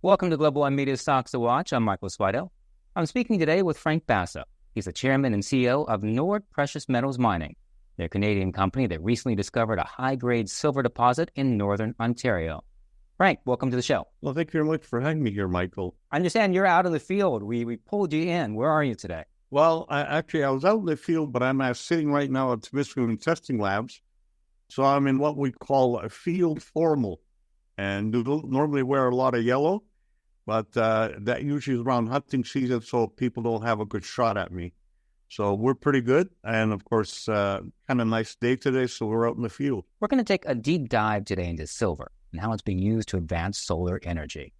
Welcome to Global One Media Stocks to Watch. I'm Michael Swidell. I'm speaking today with Frank Basa. He's the chairman and CEO of Nord Precious Metals Mining. They're a Canadian company that recently discovered a high-grade silver deposit in northern Ontario. Frank, welcome to the show. Well, thank you very much for having me here, Michael. I understand you're out in the field. We pulled you in. Where are you today? Well, I was out in the field, but I'm sitting right now at Temiskaming Testing Labs. So I'm in what we call a field formal. And we don't normally wear a lot of yellow, but that usually is around hunting season, so people don't have a good shot at me. So we're pretty good. And, of course, kind of nice day today, so we're out in the field. We're going to take a deep dive today into silver and how it's being used to advance solar energy.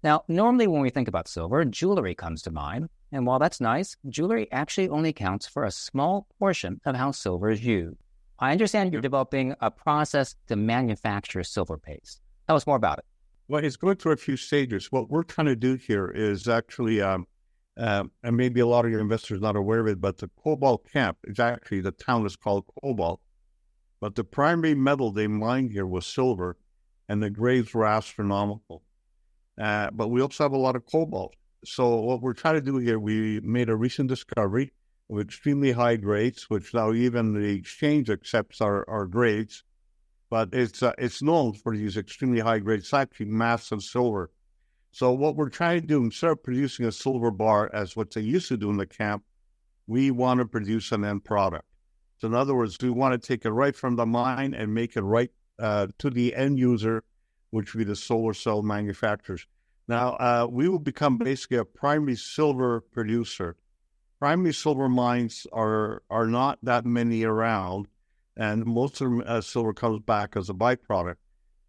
Now, normally when we think about silver, jewelry comes to mind. And while that's nice, jewelry actually only accounts for a small portion of how silver is used. I understand you're developing a process to manufacture silver paste. Tell us more about it. Well, it's going through a few stages. What we're trying to do here is actually, and maybe a lot of your investors are not aware of it, but the cobalt camp is actually, the town is called Cobalt. But the primary metal they mined here was silver, and the grades were astronomical. But we also have a lot of cobalt. So what we're trying to do here, we made a recent discovery of extremely high grades, which now even the exchange accepts our grades. But it's known for these extremely high grades. It's actually massive silver. So what we're trying to do, instead of producing a silver bar as what they used to do in the camp, we want to produce an end product. So in other words, we want to take it right from the mine and make it right to the end user, which would be the solar cell manufacturers. Now, we will become basically a primary silver producer. Primary silver mines are not that many around. And most of silver comes back as a byproduct.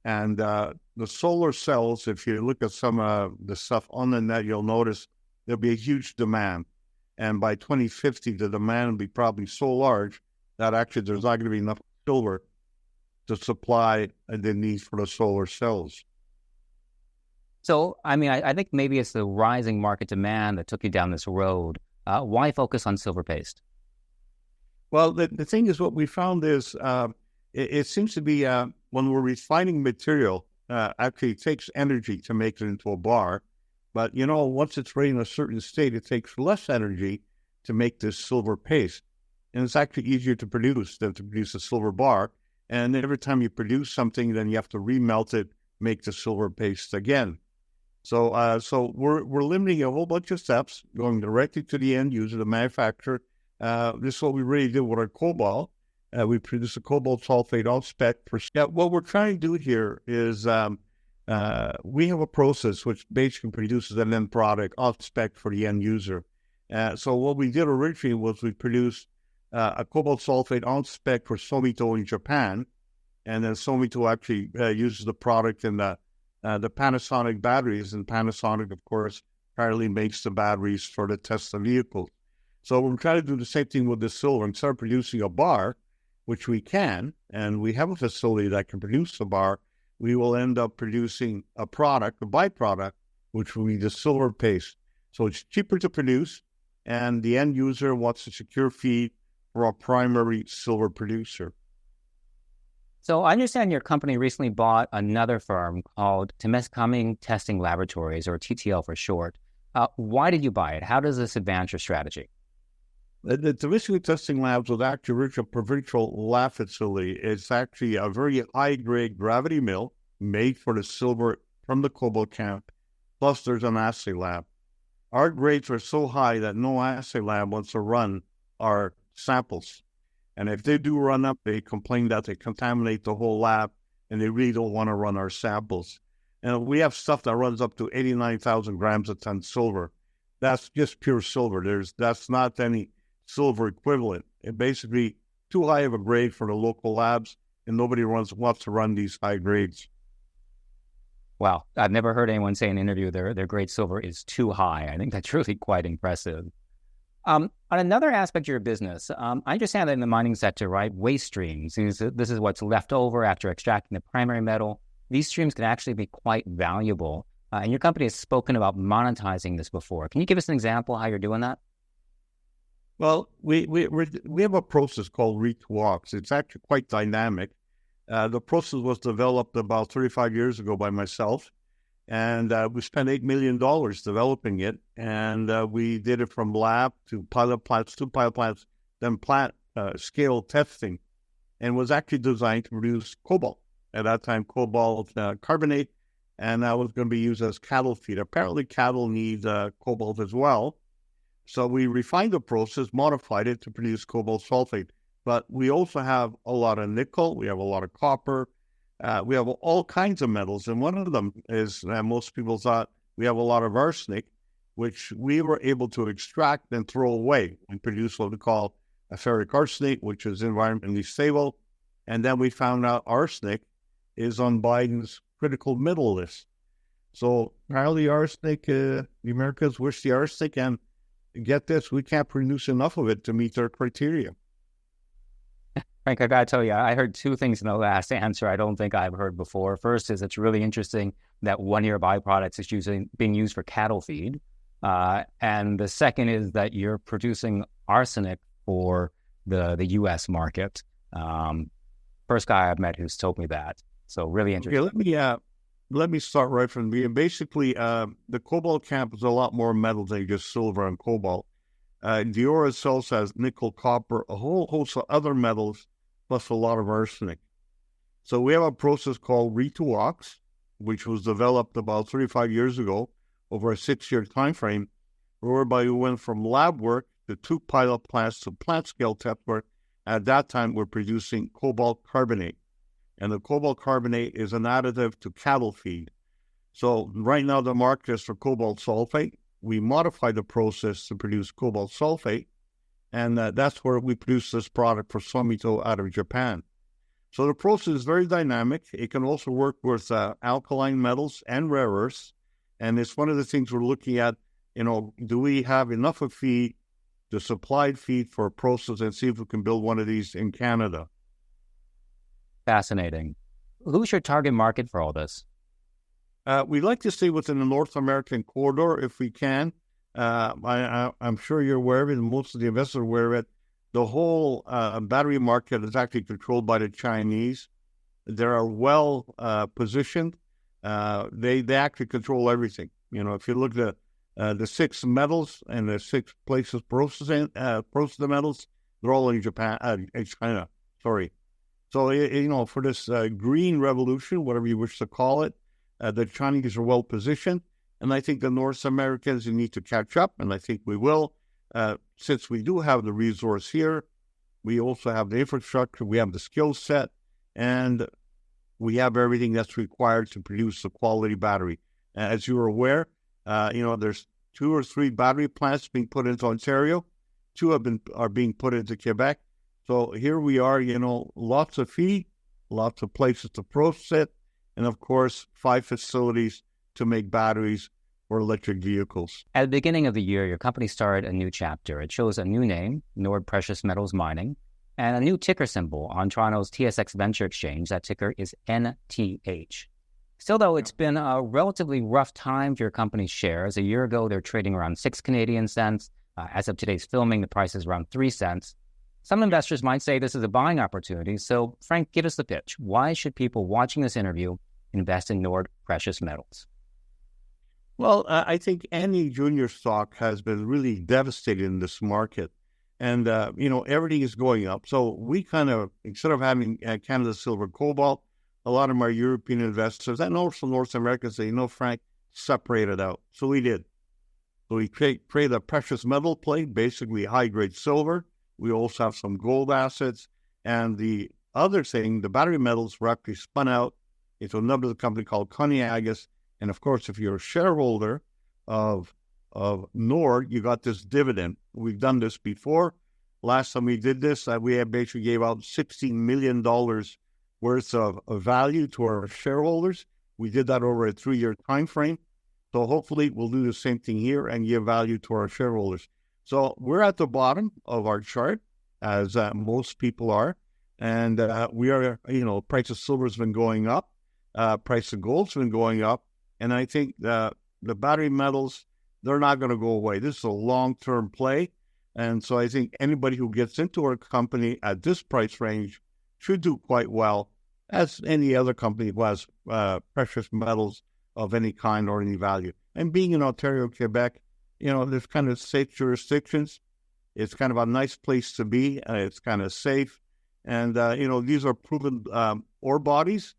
And the solar cells, if you look at some of the stuff on the net, you'll notice there'll be a huge demand. And by 2050, the demand will be probably so large that actually there's not going to be enough silver to supply the need for the solar cells. So, I think maybe it's the rising market demand that took you down this road. Why focus on silver paste? Well, the thing is, what we found is it seems to be when we're refining material, actually it takes energy to make it into a bar. But, once it's ready in a certain state, it takes less energy to make this silver paste. And it's actually easier to produce than to produce a silver bar. And every time you produce something, then you have to remelt it, make the silver paste again. So we're limiting a whole bunch of steps, going directly to the end user, the manufacturer. This is what we really did with our cobalt. We produce a cobalt sulfate on spec. What we're trying to do here is we have a process which basically produces an end product on spec for the end user. So what we did originally was we produced a cobalt sulfate on spec for Sumitomo in Japan, and then Sumitomo actually uses the product in the Panasonic batteries, and Panasonic, of course, apparently makes the batteries for the Tesla vehicles. So we're trying to do the same thing with the silver. Instead of producing a bar, which we can, and we have a facility that can produce a bar, we will end up producing a product, a byproduct, which will be the silver paste. So it's cheaper to produce, and the end user wants a secure feed for a primary silver producer. So I understand your company recently bought another firm called Temiskaming Testing Laboratories, or TTL for short. Why did you buy it? How does this advance your strategy? The Temiskaming Testing Labs was actually original provincial lab facility. It's actually a very high-grade gravity mill made for the silver from the cobalt camp, plus there's an assay lab. Our grades are so high that no assay lab wants to run our samples. And if they do run up, they complain that they contaminate the whole lab, and they really don't want to run our samples. And we have stuff that runs up to 89,000 grams a ton silver. That's just pure silver. That's not any silver equivalent. It basically too high of a grade for the local labs, and nobody wants to run these high grades. Wow, I've never heard anyone say in an interview their grade silver is too high. I think that's really quite impressive. On another aspect of your business, I understand that in the mining sector, right, waste streams, this is what's left over after extracting the primary metal. These streams can actually be quite valuable. And your company has spoken about monetizing this before. Can you give us an example how you're doing that? Well, we have a process called Reach-Walks. It's actually quite dynamic. The process was developed about 35 years ago by myself, And we spent $8 million developing it. And we did it from lab to pilot plants, then plant scale testing, and was actually designed to produce cobalt. At that time, cobalt carbonate, and that was going to be used as cattle feed. Apparently, cattle need cobalt as well. So we refined the process, modified it to produce cobalt sulfate. But we also have a lot of nickel, we have a lot of copper, we have all kinds of metals. And one of them is, most people thought, we have a lot of arsenic, which we were able to extract and throw away and produce what we call a ferric arsenic, which is environmentally stable. And then we found out arsenic is on Biden's critical mineral list. So apparently arsenic, the Americans wish the arsenic, and get this, we can't produce enough of it to meet their criteria. Frank, I got to tell you, I heard two things in the last answer I don't think I've heard before. First is it's really interesting that one of your byproducts is being used for cattle feed. And the second is that you're producing arsenic for the U.S. market. First guy I've met who's told me that. So really interesting. Okay, let me start right from the beginning. Basically, the cobalt camp is a lot more metal than just silver and cobalt. The ore itself has nickel, copper, a whole host of other metals, plus a lot of arsenic. So we have a process called Re2Ox, which was developed about 35 years ago over a 6-year time frame, whereby we went from lab work to 2 pilot plants to plant scale test work. At that time, we're producing cobalt carbonate. And the cobalt carbonate is an additive to cattle feed. So right now, the market is for cobalt sulfate. We modified the process to produce cobalt sulfate, and that's where we produce this product for Sumitomo out of Japan. So the process is very dynamic. It can also work with alkaline metals and rare earths, and it's one of the things we're looking at. Do we have enough of feed, the supplied feed for a process, and see if we can build one of these in Canada. Fascinating. Who's your target market for all this? We'd like to stay within the North American corridor if we can. I'm sure you're aware of it, and most of the investors are aware of it. The whole battery market is actually controlled by the Chinese. They are well positioned. They actually control everything. If you look at the 6 metals and the 6 places process the metals, they're all in China. Sorry. So, for this green revolution, whatever you wish to call it, the Chinese are well positioned. And I think the North Americans need to catch up, and I think we will. Since we do have the resource here, we also have the infrastructure, we have the skill set, and we have everything that's required to produce a quality battery. As you're aware, there's 2 or 3 battery plants being put into Ontario. 2 are being put into Quebec. So here we are, lots of feed, lots of places to process it, and of course, 5 facilities to make batteries for electric vehicles. At the beginning of the year, your company started a new chapter. It shows a new name, Nord Precious Metals Mining, and a new ticker symbol on Toronto's TSX Venture Exchange. That ticker is NTH. Still, though, it's been a relatively rough time for your company's shares. A year ago, they're trading around 6 Canadian cents. As of today's filming, the price is around 3 cents. Some investors might say this is a buying opportunity. So, Frank, give us the pitch. Why should people watching this interview invest in Nord Precious Metals? Well, I think any junior stock has been really devastated in this market. And, everything is going up. So we kind of, instead of having Canada Silver Cobalt, a lot of our European investors and also North America say, Frank, separate it out. So we did. So we create a precious metal play, basically high-grade silver. We also have some gold assets. And the other thing, the battery metals were actually spun out into another company called Coniagus. And of course, if you're a shareholder of Nord, you got this dividend. We've done this before. Last time we did this, we basically gave out $16 million worth of value to our shareholders. We did that over a 3-year time frame. So hopefully we'll do the same thing here and give value to our shareholders. So we're at the bottom of our chart, as most people are. And we are, price of silver has been going up. Price of gold's been going up. And I think the battery metals, they're not going to go away. This is a long-term play. And so I think anybody who gets into our company at this price range should do quite well, as any other company who has precious metals of any kind or any value. And being in Ontario, Quebec, there's kind of safe jurisdictions. It's kind of a nice place to be. It's kind of safe. And, these are proven ore bodies.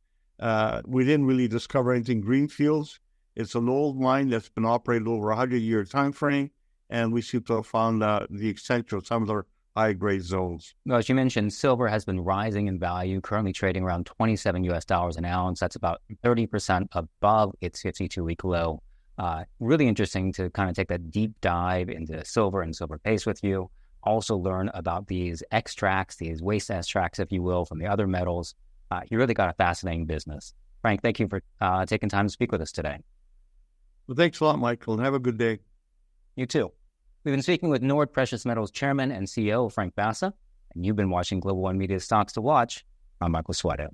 We didn't really discover anything greenfields. It's an old mine that's been operated over a 100-year time frame, and we seem to have found the extension of some of their high-grade zones. Well, as you mentioned, silver has been rising in value, currently trading around $27 an ounce. That's about 30% above its 52-week low. Really interesting to kind of take that deep dive into silver and silver paste with you. Also learn about these extracts, these waste extracts, if you will, from the other metals. You really got a fascinating business. Frank, thank you for taking time to speak with us today. Well, thanks a lot, Michael, and have a good day. You too. We've been speaking with Nord Precious Metals Chairman and CEO Frank Basa, and you've been watching Global One Media Stocks to Watch. I'm Michael Suarez.